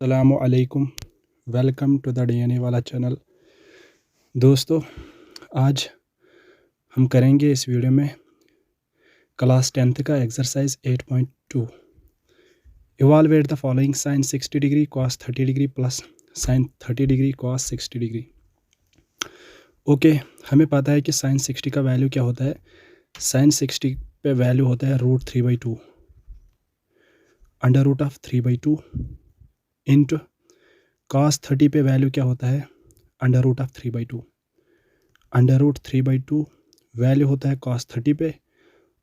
अस्सलामुअलैकुम, welcome to the DNA वाला channel. दोस्तों, आज हम करेंगे इस वीडियो में क्लास 10th का exercise 8.2। Evaluate the following sine 60 degree cos 30 degree plus sine 30 degree cos 60 degree. Okay, हमें पता है कि साइन 60 का वैल्यू क्या होता है। साइन 60 पे वैल्यू होता है √3/2 under root of 3/2 into cos 30 पे वैल्यू क्या होता है under root of 3/2। Under root 3/2 value होता है कॉस 30 पे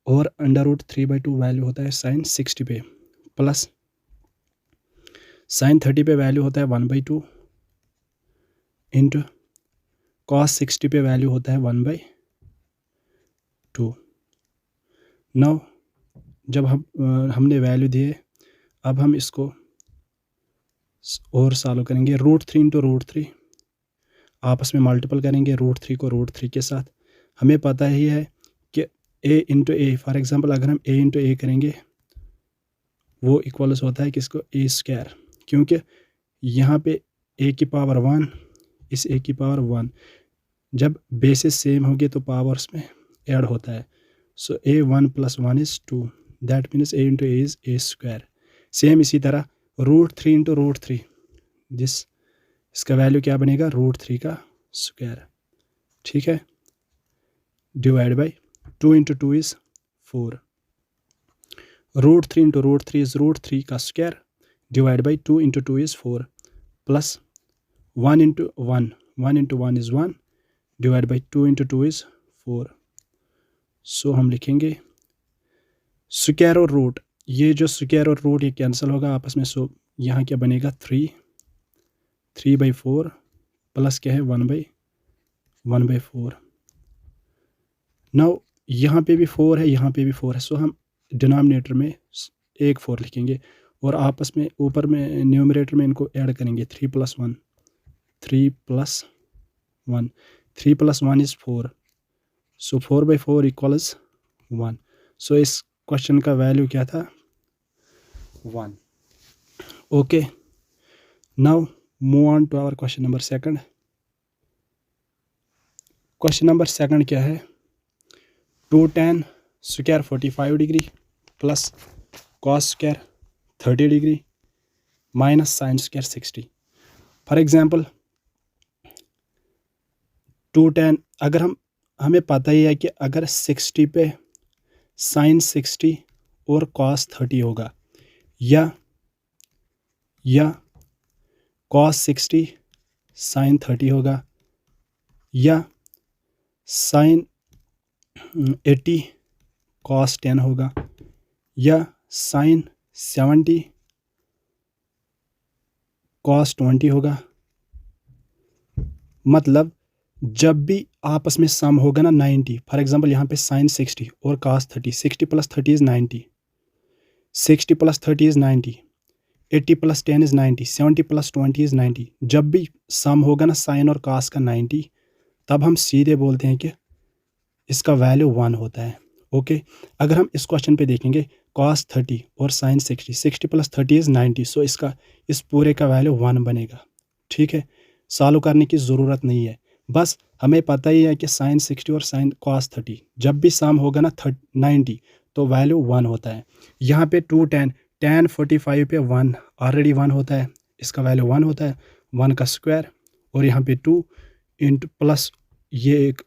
और अंडर रूट 3/2 वैल्यू होता है साइन 60 पे प्लस साइन 30 पे वैल्यू होता है 1/2 इंटू कॉस 60 पे वैल्यू होता है 1/2। नाउ जब हमने वैल्यू दिए, अब हम इसको और सॉल्व करेंगे। √3 इंटू √3 आपस में मल्टीपल करेंगे √3 को √3 के साथ। हमें पता ही है कि a into A, for example अगर हम a इंटू ए करेंगे वो इक्वल्स होता है किसको, a², क्योंकि यहाँ पे a की पावर 1 इस a की पावर 1, जब बेसिस सेम होगी तो पावर्स में ऐड होता है। सो a1 + 1 is 2, that means a into A is a²। Same इसी तरह √3 इंटू √3 इसका वैल्यू क्या बनेगा, √3 का स्क्वायर, ठीक है, divide by 2 into 2 is 4। √3 into √3 is √3 का square divide by 2 into 2 is 4 plus 1 into 1 is 1 divide by 2 into 2 is 4। सो हम लिखेंगे स्क्वायर और रूट, ये जो स्क्वायर और रूट ये कैंसिल होगा आपस में। सो यहाँ क्या बनेगा, 3/4 प्लस क्या है 1/4। नाउ यहाँ पे भी 4 है, यहाँ पे भी 4 है, सो हम डिनोमिनेटर में एक 4 लिखेंगे और आपस में ऊपर में न्यूमरेटर में इनको ऐड करेंगे। 3 + 1 3 + 1 इज़ 4, सो 4/4 इक्वल्स 1। सो इस क्वेश्चन का वैल्यू क्या था, 1। Okay, now move on to our question number 2। Question number 2 क्या है, 2 tan square 45 degree plus cos square 30 degree minus sine square 60। For example 2 tan, अगर हमें पता ही है कि अगर 60 पे साइन 60 और कॉस 30 होगा या कॉस 60 साइन 30 होगा या साइन 80 कॉस 10 होगा या साइन 70 कॉस 20 होगा। मतलब जब भी आपस में सम होगा ना 90, फॉर एग्जांपल यहाँ पे साइन 60 और cos 30, 60 + 30 is 90, 60 + 30 is 90, 80 + 10 is 90, 70 + 20 is 90। जब भी सम होगा ना साइन और कॉस का 90, तब हम सीधे बोलते हैं कि इसका वैल्यू 1 होता है। ओके, अगर हम इस क्वेश्चन पे देखेंगे कॉस 30 और साइन 60, 60 + 30 इज़ 90, सो इस पूरे का वैल्यू 1 बनेगा। ठीक है, सॉल्व करने की ज़रूरत नहीं है, बस हमें पता ही है कि साइन 60 और साइन कॉस 30 जब भी सम होगा ना 90 तो वैल्यू 1 होता है। यहाँ पे 2 tan 45 पे 1 ऑलरेडी 1 होता है, इसका वैल्यू 1 होता है, 1 का स्क्वायर, और यहाँ पे 2 इंटू प्लस ये एक,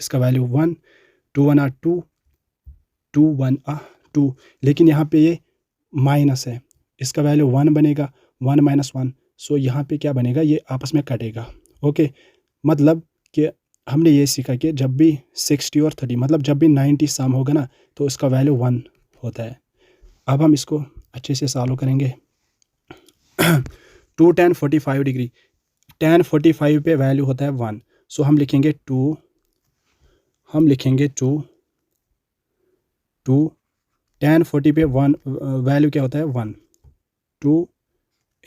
इसका वैल्यू 1, 2 1 are 2, 2 1 are 2, लेकिन यहाँ पे ये माइनस है, इसका वैल्यू 1 बनेगा, 1 - 1, सो यहाँ पे क्या बनेगा, ये आपस में कटेगा। ओके, मतलब कि हमने ये सीखा कि जब भी 60 और 30, मतलब जब भी 90 सम होगा ना तो इसका वैल्यू 1 होता है। अब हम इसको अच्छे से सॉल्व करेंगे। 2 tan 45 डिग्री, tan 45 पे वैल्यू होता है 1, सो हम लिखेंगे 2 tan 40 पे 1 वैल्यू क्या होता है 1, 2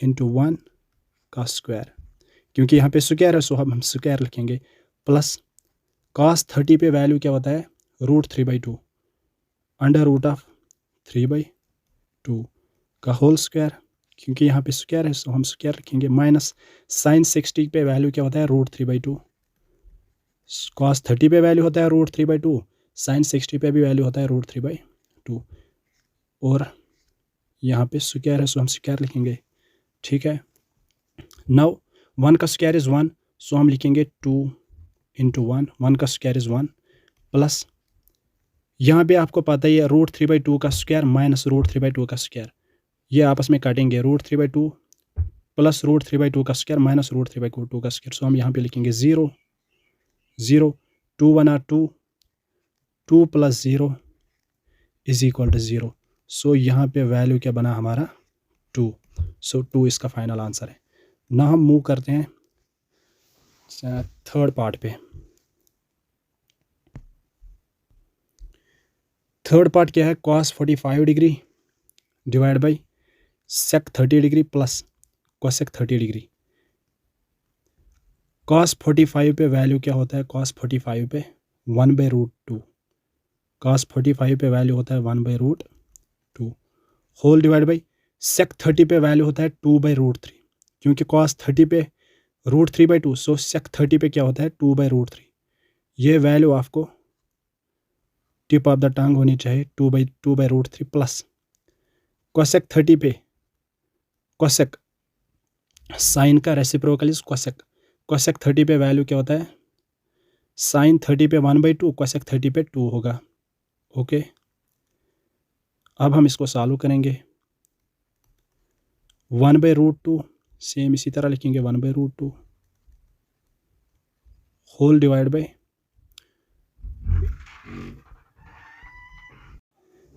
इंटू 1 का स्क्वायर, क्योंकि यहाँ पे स्क्वायर है सो हम स्क्वायर लिखेंगे, प्लस कॉस 30 पे वैल्यू क्या होता है √3/2 अंडर रूट ऑफ 3/2 का होल स्क्वायर क्योंकि यहाँ पे स्क्वायर है, सो हम स्क्वायर रखेंगे। माइनस साइन 60 पे वैल्यू क्या होता है, √3/2। कॉस 30 पे वैल्यू होता है √3/2, साइन 60 पे भी वैल्यू होता है √3/2। और यहाँ पे स्क्वायर है, सो हम स्क्वायर लिखेंगे। ठीक है। नाउ 1 का स्क्वायर इज़ 1, सो हम लिखेंगे 2 × 1। 1 का स्क्वायर इज़ 1 प्लस यहाँ पे आपको पता ही है √3/2 का स्क्वायर माइनस √3/2 का स्क्वायर, ये आपस में काटेंगे। √3/2 प्लस √3/2 का स्क्वायर माइनस √3/2 का स्क्वायर। सो हम यहाँ पे लिखेंगे 0 0, 2 1 2, 2 + 0 = 0। सो यहाँ पे वैल्यू क्या बना हमारा 2। सो 2 इसका फाइनल आंसर है। ना हम मूव करते हैं थर्ड पार्ट पे। थर्ड पार्ट क्या है, cos 45 degree divide by sec 30 degree plus cosec 30 degree. cos 45 पे वैल्यू क्या होता है, cos 45 पे 1/√2। cos 45 पे वैल्यू होता है 1/√2 होल डिवाइड बाई sec 30 पे वैल्यू होता है 2/√3। क्योंकि cos 30 पे √3/2, सो sec 30 पे क्या होता है 2/√3। ये वैल्यू आपको टिप ऑफ द टंग होनी चाहिए, 2/√3 प्लस cosec 30 पे cosec साइन का रेसिप्रोकल इज cosec। cosec 30 पे वैल्यू क्या होता है, साइन 30 पे 1/2, cosec 30 पे 2 होगा। ओके, अब हम इसको सॉल्व करेंगे। 1/√2 सेम इसी तरह लिखेंगे, 1/√2 होल डिवाइड बाई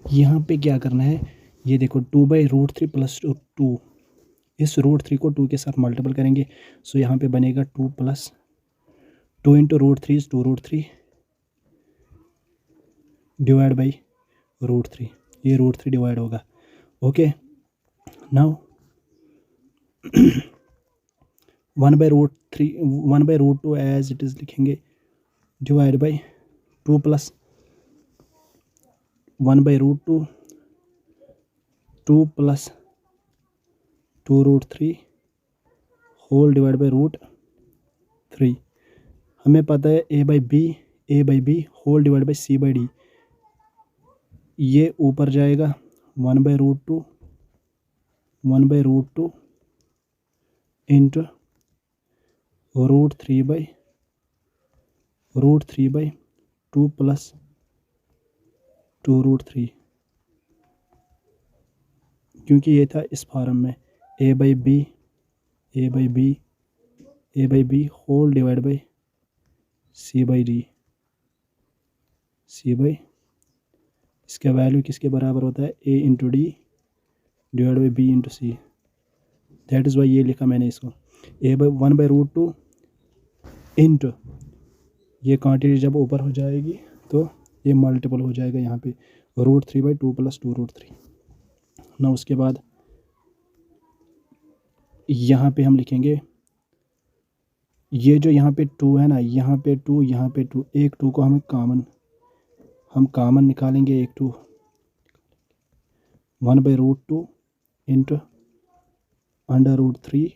यहाँ पे क्या करना है, ये देखो 2/√3 प्लस 2, इस √3 को 2 के साथ मल्टीपल करेंगे। सो यहाँ पे बनेगा 2 + 2 × √3 इज 2√3 डिवाइड बाई √3, ये √3 डिवाइड होगा। Okay, now 1/√2 as it is लिखेंगे divide by 2 + 1/√2 2 + 2√3 whole divide by √3। हमें पता है a/b whole divide by c/d, ये ऊपर जाएगा 1/√2 इंटू √3/2 + 2√3, क्योंकि ये था इस फॉर्म में a/b whole divide by c/d। इसका वैल्यू किसके बराबर होता है, a × d divide by b × c। That is why ये लिखा मैंने इसको 1/√2 इंटू, ये क्वांटिटी जब ऊपर हो जाएगी तो ये मल्टीपल हो जाएगा यहाँ पे √3/2 + 2√3। ना उसके बाद यहाँ पे हम लिखेंगे, ये जो यहाँ पे 2 है ना, यहाँ पे 2 यहाँ पे 2, एक 2 को हम कॉमन निकालेंगे, एक 2 1/√2 इंटू √3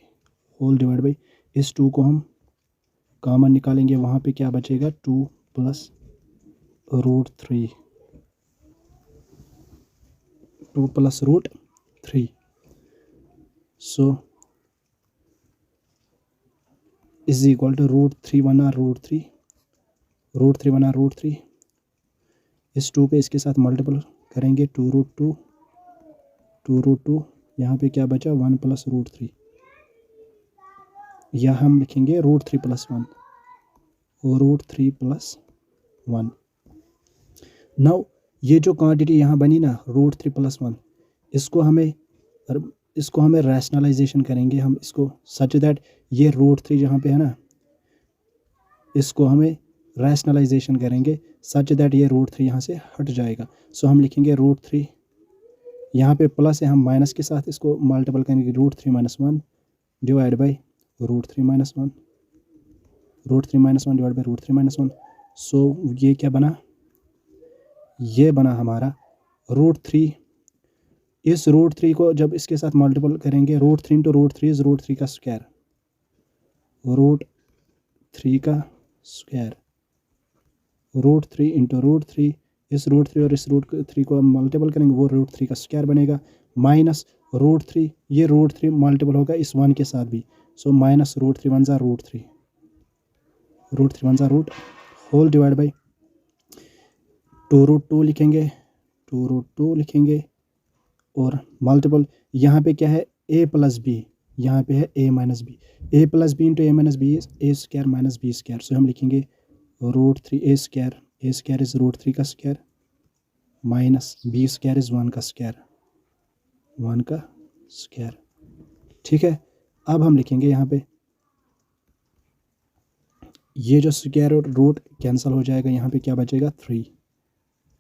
होल डिवाइड बाई, इस 2 को हम कॉमन निकालेंगे, वहाँ पे क्या बचेगा 2 + √3 सो इज इक्वल टू √3 बना √3 इस 2 पे इसके साथ मल्टीपल करेंगे 2√2 यहाँ पे क्या बचा 1 + √3, या हम लिखेंगे √3 + 1 नाउ ये जो क्वांटिटी यहाँ बनी ना √3 + 1, इसको हमें रैशनलाइजेशन करेंगे हम इसको, सच दैट ये √3 जहाँ पे है ना, इसको हमें रैशनलाइजेशन करेंगे सच दैट ये √3 यहाँ से हट जाएगा। सो हम लिखेंगे √3, यहाँ पे प्लस है, हम माइनस के साथ इसको मल्टीपल करेंगे, √3 - 1 डिवाइड बाई √3 - 1 डिवाइड बाई √3 - 1। सो ये क्या बना, ये बना हमारा √3 इस रूट 3 को जब इसके साथ मल्टीपल करेंगे, root 3 into root 3 is root 3 का स्क्वायर, रूट 3 का स्क्वायर, रूट 3 इंटू रूट 3, इस रूट 3 और इस रूट 3 को हम मल्टीपल करेंगे, वो रूट 3 का स्क्वायर बनेगा, माइनस रूट 3, ये रूट 3 मल्टीपल होगा इस 1 के साथ भी, सो माइनस रूट 3 वन ज़ा रूट 3, रूट 3 वन ज़ा root, whole divide by 2 root 2 लिखेंगे, 2 रूट 2 लिखेंगे, और मल्टीपल यहाँ पे क्या है a प्लस बी, यहाँ पे है a minus B, a plus B into a minus B is A square minus B square, so हम लिखेंगे root 3 a square is root 3 का square minus B square is 1 का स्क्वायर, 1 का square. ठीक है, अब हम लिखेंगे यहाँ पे ये जो स्क्वायर और रूट कैंसिल हो जाएगा, यहाँ पे क्या बचेगा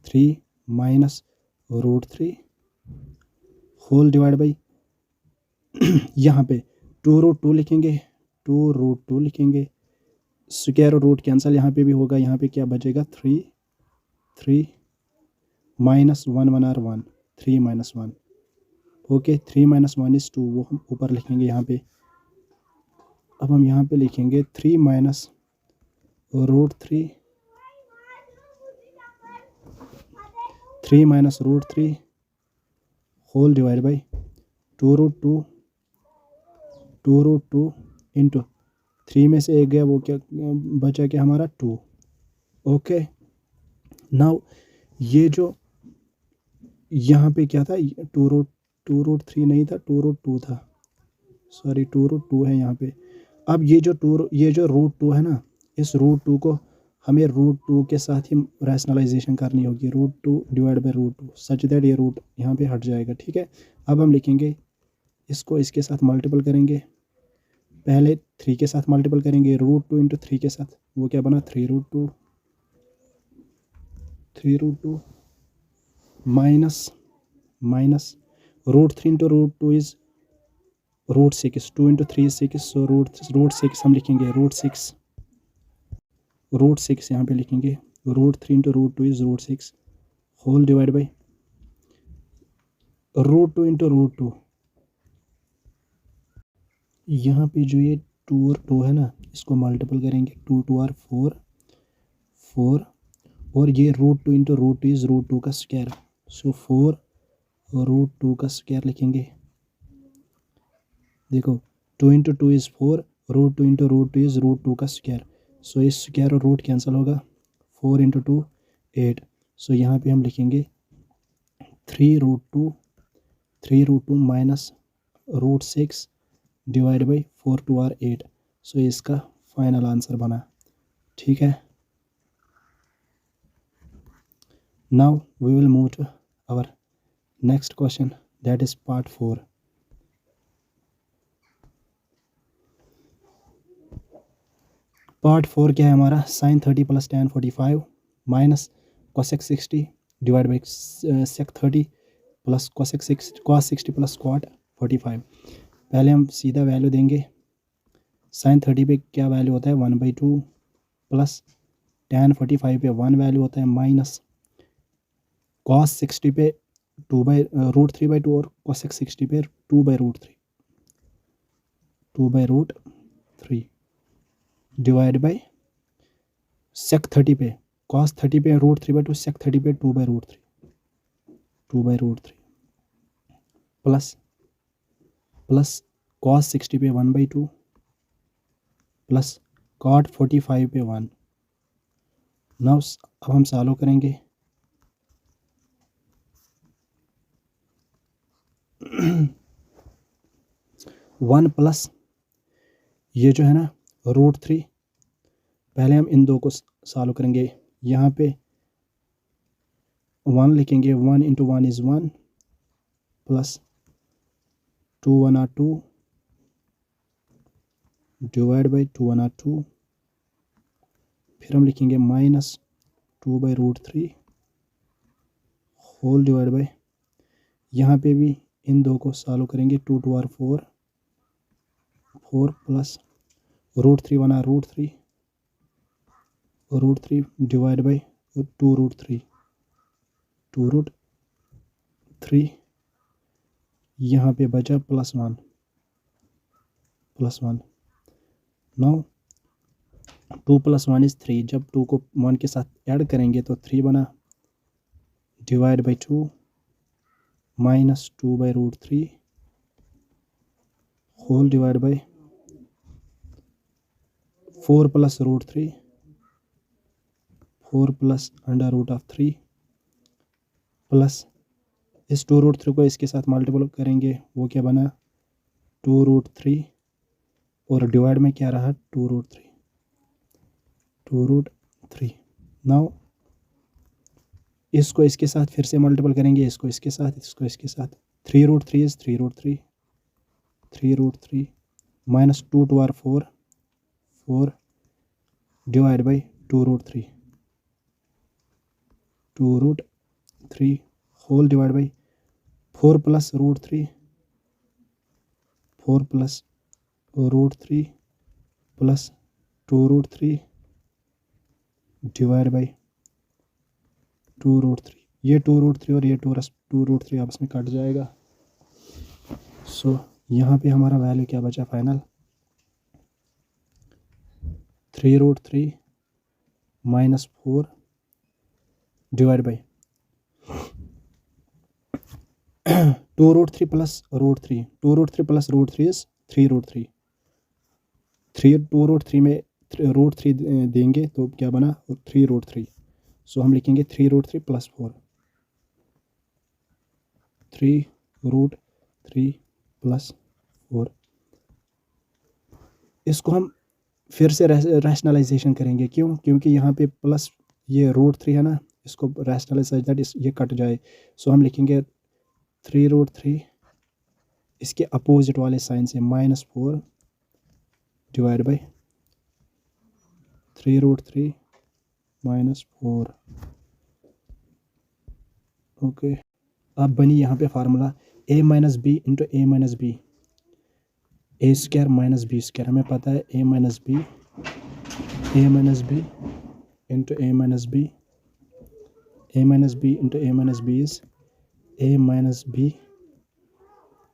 3 minus root 3 whole divide by यहाँ पे 2 रूट 2 लिखेंगे, 2 रूट 2 लिखेंगे, स्क्वायर और रूट कैंसिल यहाँ पे भी होगा, यहाँ पे क्या बचेगा 3 minus 1 1 or 1, 3 minus 1, okay 3 minus 1 is 2, वो हम ऊपर लिखेंगे यहाँ पे। अब हम यहाँ पे लिखेंगे 3 minus root 3 minus root 3 whole divide by 2 root 2 into 3 में से एक गया, वो क्या बचा क्या हमारा 2, ओके। नाउ ये जो यहाँ पे क्या था 2 रूट 3 नहीं था, 2 रूट 2 था, सॉरी 2 रूट 2 है यहाँ पे। अब ये जो रूट 2 है ना, इस रूट 2 को हमें रूट 2 के साथ ही रैशनलाइजेशन करनी होगी, root 2 divide by root 2 such that ये रूट यहाँ पे हट जाएगा। ठीक है, अब हम लिखेंगे इसको इसके साथ मल्टीपल करेंगे, पहले 3 के साथ मल्टीपल करेंगे, रूट 2 इंटू 3 के साथ, वो क्या बना 3 root 2 minus root 3 into root 2 is root 6, 2 into 3 6, so root 6 हम लिखेंगे रूट 6 यहाँ पे लिखेंगे, root 3 into root 2 is root 6 whole divide by root 2 into root 2, यहाँ पे जो ये 2 और 2 है ना, इसको मल्टीपल करेंगे, 2 2 आर 4, और ये root 2 into root 2 is root 2 का स्क्वायर, सो 4 रूट 2 का स्क्वायर लिखेंगे। देखो 2 into 2 is 4, root 2 into root 2 is root 2 का स्क्वायर, सो इस स्क्वायर और रूट कैंसिल होगा, 4 इंटू 2 8, सो यहाँ पे हम लिखेंगे 3 root 2 minus root 6 divide by 4 2 are 8, so इसका फाइनल आंसर बना। ठीक है, now we will move to our next question, that is part 4। Part 4 क्या है हमारा, sine 30 plus tan 45 minus cosec 60 divide by sec 30 plus cos 60 plus cot 45। पहले हम सीधा वैल्यू देंगे, साइन 30 पे क्या वैल्यू होता है 1/2 प्लस tan 45 पे 1 वैल्यू होता है माइनस cos 60 पे रूट 3/2 और cosec 60 पे 2/√3 डिवाइड बाई sec 30 पे cos 30 पे रूट 3/2, sec 30 पे 2/√3 प्लस cos 60 पे 1/2 प्लस cot 45 पे 1। नाउ अब हम सॉल्व करेंगे, 1 प्लस ये जो है ना रूट 3, पहले हम इन दो को सॉल्व करेंगे, यहाँ पे 1 लिखेंगे, 1 into 1 is 1 plus 2 1 are 2 divide by 2 1 are 2, फिर हम लिखेंगे माइनस 2/√3 होल डिवाइड बाई, यहाँ पे भी इन दो को सॉल्व करेंगे, 2 2 are 4 plus √3 1 are √3 divide by 2√3 यहाँ पे बचा +1 नाउ 2 + 1 इज़ 3। जब 2 को 1 के साथ ऐड करेंगे तो 3 बना, divide by 2 -2/√3 whole divide by 4 + √3 4 + √3 plus इस 2√3 को इसके साथ मल्टीपल करेंगे, वो क्या बना 2√3 और डिवाइड में क्या रहा 2√3 नाउ इसको इसके साथ फिर से मल्टीपल करेंगे, इसको इसके साथ 3√3 is 3√3 -2 2 are 4 divide by 2√3 whole divide by 4 + √3 plus 2√3 divide by 2√3। ये 2√3 और ये 2√3 आपस में कट जाएगा। सो यहाँ पे हमारा वैल्यू क्या बचा फाइनल 3√3 -4 डिवाइड बाई 2√3 + √3 2√3 + √3 इज 3√3 2√3 में √3 देंगे तो क्या बना 3√3। सो हम लिखेंगे 3√3 + 4 3√3 + 4। इसको हम फिर से रैशनलाइजेशन करेंगे, क्यों? क्योंकि यहाँ पे प्लस ये √3 है ना, इसको रैशनलाइज दैट ये कट जाए। सो हम लिखेंगे 3√3 इसके अपोजिट वाले साइन से -4 डिवाइड बाई 3√3 -4। ओके, अब बनी यहाँ पे formula a - b × a - b a² - b²। हमें पता है a - b × a - b a - b × a - b is a - b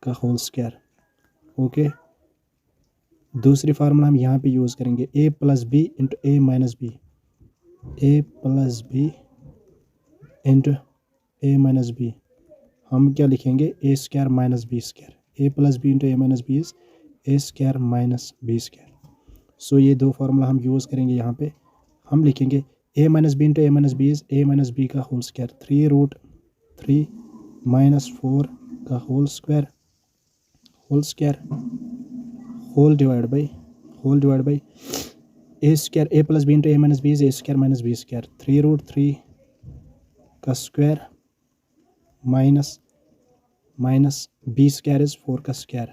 का होल स्क्वायर। ओके, दूसरी फार्मूला हम यहाँ पे यूज़ करेंगे a + b × a - b a + b × a - b। हम क्या लिखेंगे a² - b² a + b × a - b is a² - b²। सो ये दो फार्मूला हम यूज़ करेंगे। यहाँ पे हम लिखेंगे a - b × a - b is a - b का होल स्क्वायर 3√3 -4 का whole square whole divide by a + b × a - b is a² - b²। 3√3 का स्क्वायर माइनस b² इज 4 का स्क्वायर।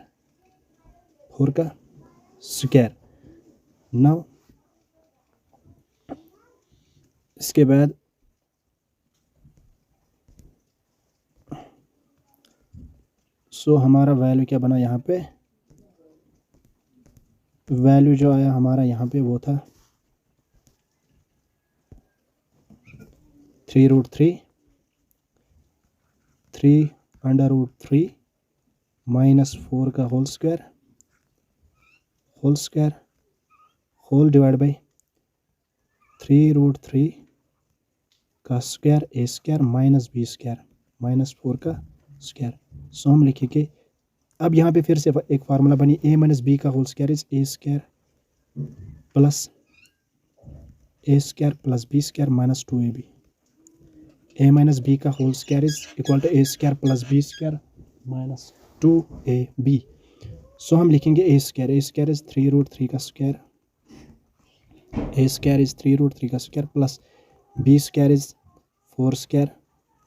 नाउ इसके बाद सो हमारा वैल्यू क्या बना, यहाँ पे वैल्यू जो आया हमारा यहाँ पे वो था 3√3 -4 का whole square whole divide by 3√3 का स्क्वायर a² - b² -4 का स्क्वायर। सो हम लिखेंगे, अब यहाँ पे फिर से एक फार्मूला बनी a - b का whole square is a² + b² - 2ab a - b का whole square is equal to a² + b² - 2ab। So हम लिखेंगे a² इज 3√3 का square plus b² is 4²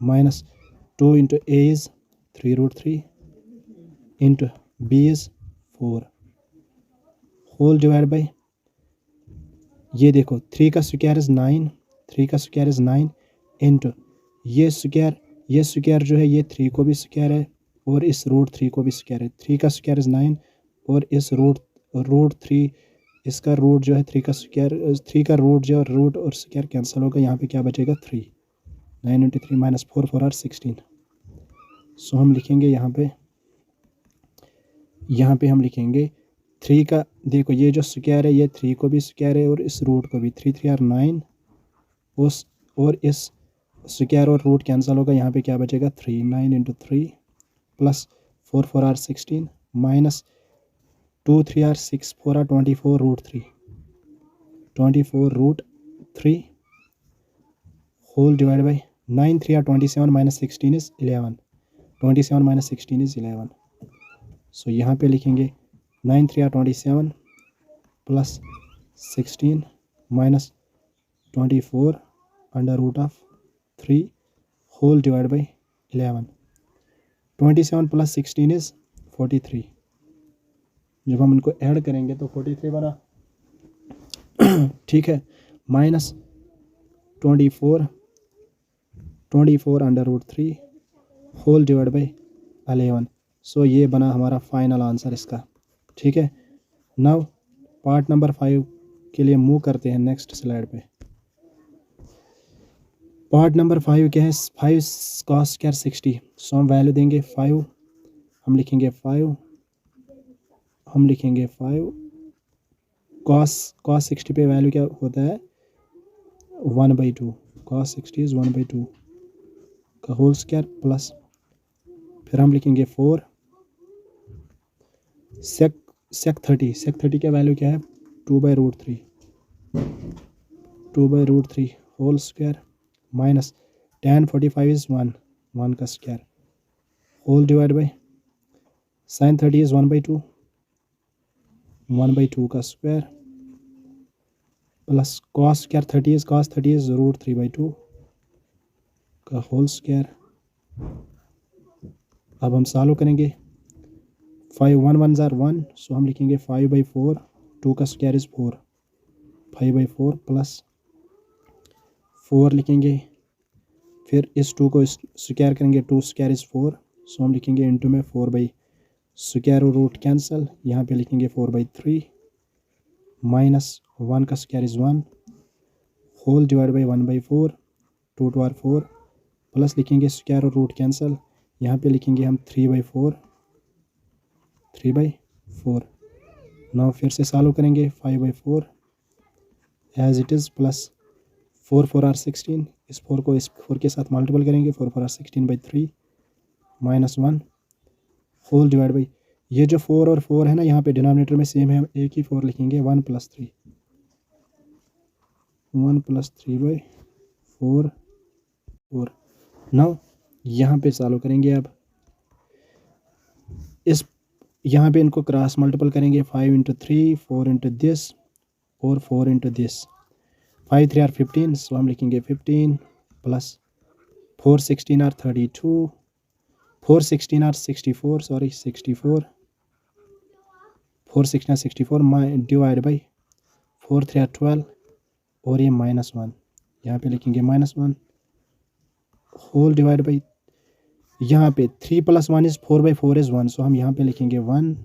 minus 2 × a is 3√3 × b is 4 whole divide by ये देखो 3 का स्क्वायर is 9 into ये square जो है ये 3 को भी स्क्वायर है और इस √3 को भी स्क्वायर है। 3 का स्क्वायर इज 9 और इस √3 इसका रूट जो है 3 का स्क्वायर 3 का रूट जो रूट और स्क्वायर कैंसिल होगा। यहाँ पे क्या बचेगा 3 9 × 3 -4 4 are 16। सो हम लिखेंगे यहाँ पे यहाँ पे हम लिखेंगे 3 का, देखो ये जो स्क्वायर है ये 3 को भी स्क्वायर है और इस रूट को भी, 3 3 आर 9, उस और इस स्क्वायर और रूट कैंसिल होगा, यहाँ पे क्या बचेगा 3, 9 into 3 plus 4 4 are 16 minus 2 3 are 6 4 are 24 root 3, 24 root 3 whole divided by 9 3 are 27 minus 16 is 11, 27 minus 16 is 11. So यहाँ पे लिखेंगे 9 3 are 27 plus 16 minus 24 under root of 3 whole divided by 11. 27 plus 16 is 43. जब हम इनको ऐड करेंगे तो 43 बना, ठीक है, minus 24 under root 3 whole divide by 11. So ये बना हमारा फाइनल आंसर इसका, ठीक है. नाउ पार्ट नंबर 5 के लिए मूव करते हैं नेक्स्ट स्लाइड पे. पार्ट नंबर 5 क्या है, 5 cos स्क्वायर 60. सो हम वैल्यू देंगे 5, हम लिखेंगे 5 cos 60 पे वैल्यू क्या होता है 1/2. cos 60 इज़ 1/2 का होल स्क्वायर प्लस फिर हम लिखेंगे 4 sec 30 का वैल्यू क्या है 2/√3 whole square minus tan 45 is 1 का square whole divide by sin 30 is 1/2 का square plus cos square 30 is √3/2 का होल स्क्वायर. अब हम सॉल्व करेंगे 5 1 1 ज़ार 1, सो हम लिखेंगे 5/4, 2 का स्क्वायर इज़ 4, 5/4 प्लस 4 लिखेंगे, फिर इस 2 को स्क्वायर करेंगे, 2 स्क्वायर इज़ 4, सो हम लिखेंगे इनटू में 4 बाई स्क्वायर और रूट कैंसिल, यहाँ पे लिखेंगे 4/3 माइनस 1 का square is 1 whole divide by 1/4, 2 2 are 4 plus लिखेंगे स्क्वायर और रूट कैंसिल, यहाँ पे लिखेंगे हम 3/4. नाउ फिर से सॉल्व करेंगे 5/4 as it is plus 4 4 are 16, इस 4 को इस 4 के साथ मल्टीपल करेंगे, 4 4 are 16/3 minus 1 whole divide by, ये जो 4 और 4 है ना यहाँ पे डिनोमिनेटर में सेम है, एक ही 4 लिखेंगे 1 + 3 3/4 4. नाउ यहाँ पे सॉल्व करेंगे, अब इस यहाँ पे इनको क्रॉस मल्टीपल करेंगे, 5 × 3 4 × दिस और 4 × दिस, 5 3 आर 15, सो हम लिखेंगे 15 plus 4 16 are 32, 4 16 are 64, 4 16 are 64 divide by 4 3 are 12 और ये -1, यहाँ पे लिखेंगे -1 होल डिवाइड बाई, यहाँ पे 3 + 1 इज़ 4/4 इज़ 1, सो हम यहाँ पे लिखेंगे 1.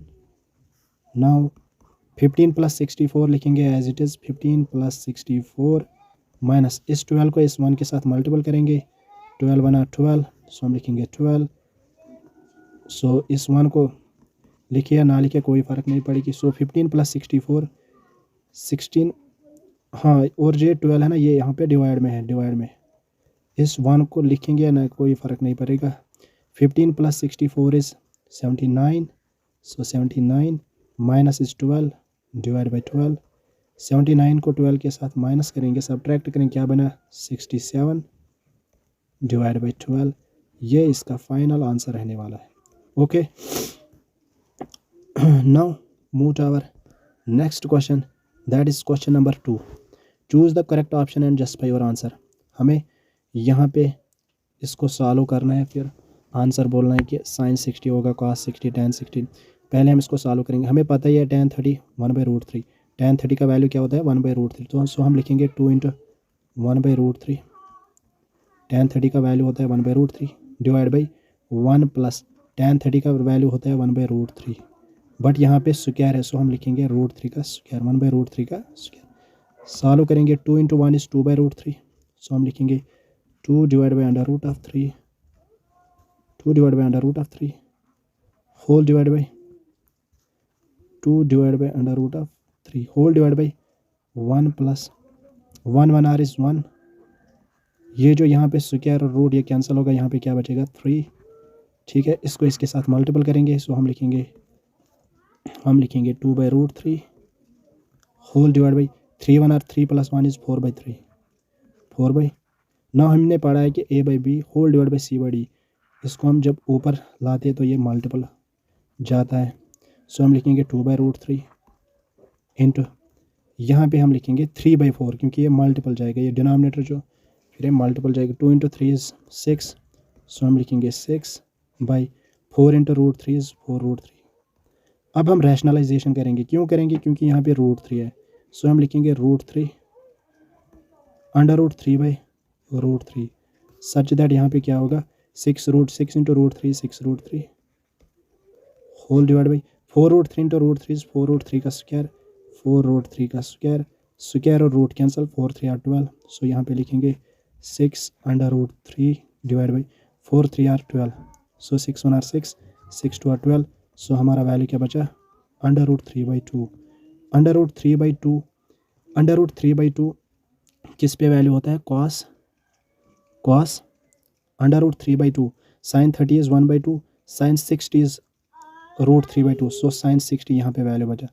नाउ 15 + 64 लिखेंगे एज इट इज़, 15 + 64 माइनस इस 12 को इस 1 के साथ मल्टीपल करेंगे, 12 बना 12, सो हम लिखेंगे 12. सो इस 1 को लिखे या ना लिखे कोई फ़र्क नहीं पड़ेगी. सो 15 + 64 16, हाँ, और ये 12 है ना ये यहाँ पे डिवाइड में इस 1 को लिखेंगे ना कोई फ़र्क नहीं पड़ेगा. 15 + 64 is 79, so 79 minus is 12 divide by 12, 79 को 12 के साथ माइनस करेंगे, सब्ट्रैक्ट करेंगे, क्या बना 67 डिवाइड बाई 12. ये इसका फाइनल आंसर रहने वाला है. Okay, now move to our next question, that is question number 2. Choose the correct option and justify your answer. हमें यहाँ पे इसको सॉल्व करना है, फिर आंसर बोलना है कि sin 60 होगा, cos 60, tan 60. पहले हम इसको सॉल्व करेंगे. हमें पता ही है tan 30 1/√3, tan 30 का वैल्यू क्या होता है 1/√3, तो सो हम लिखेंगे 2 × 1/√3, tan 30 का वैल्यू होता है 1/√3 डिवाइड बाई 1 प्लस tan 30 का वैल्यू होता है 1/√3, बट यहाँ पे स्क्वायर है, सो हम लिखेंगे √3 का स्क्वायर, 1/√3 का स्क्वायर. सॉल्व करेंगे 2 × 1 इज़ 2/√3, सो हम लिखेंगे 2 divide by under root of 3 whole divide by 2 divide by under root of 3 whole divide by 1 plus 1 are is 1। ये जो यहाँ पे स्क्वायर और रूट ये कैंसिल होगा, यहाँ पे क्या बचेगा 3। ठीक है, इसको इसके साथ मल्टीपल करेंगे, सो हम लिखेंगे 2 by root 3 whole divide by 3 are 3 plus 1 is 4/3 4 ना हमने पढ़ा है कि a by B whole divide by C by D, इसको हम जब ऊपर लाते हैं तो ये मल्टीपल जाता है। सो हम लिखेंगे 2 बाई रूट 3 इंटू यहाँ पे हम लिखेंगे 3/4 क्योंकि ये मल्टीपल जाएगा, ये डिनोमिनेटर जो फिर ये मल्टीपल जाएगा। 2 इंटू 3 इज़ 6, सो हम लिखेंगे 6/4 इंटू रूट 3 इज़ 4 रूट 3। अब हम रैशनलाइजेशन करेंगे, क्यों करेंगे, क्योंकि यहाँ पे रूट 3 है। सो हम लिखेंगे root 3 under root 3 by root 3 such that यहाँ पे क्या होगा 6 into root 3 6 root 3 whole divide by 4 root 3 into root 3 4 root 3 का स्क्वायर 4 रूट 3 का स्क्वायर, स्क्वायर और रूट कैंसिल 4 3 आर 12। सो यहाँ पे लिखेंगे 6 under root 3 divide by 4 3 are 12। So 6 1 are 6 6 2 are 12। So हमारा वैल्यू क्या बचा under root 3/2 under root 3/2 under root 3/2 किस पे वैल्यू होता है cos under root 3/2 sine 30 is 1/2 sine 60 is root 3/2। So sine 60 यहाँ पे वैल्यू बचा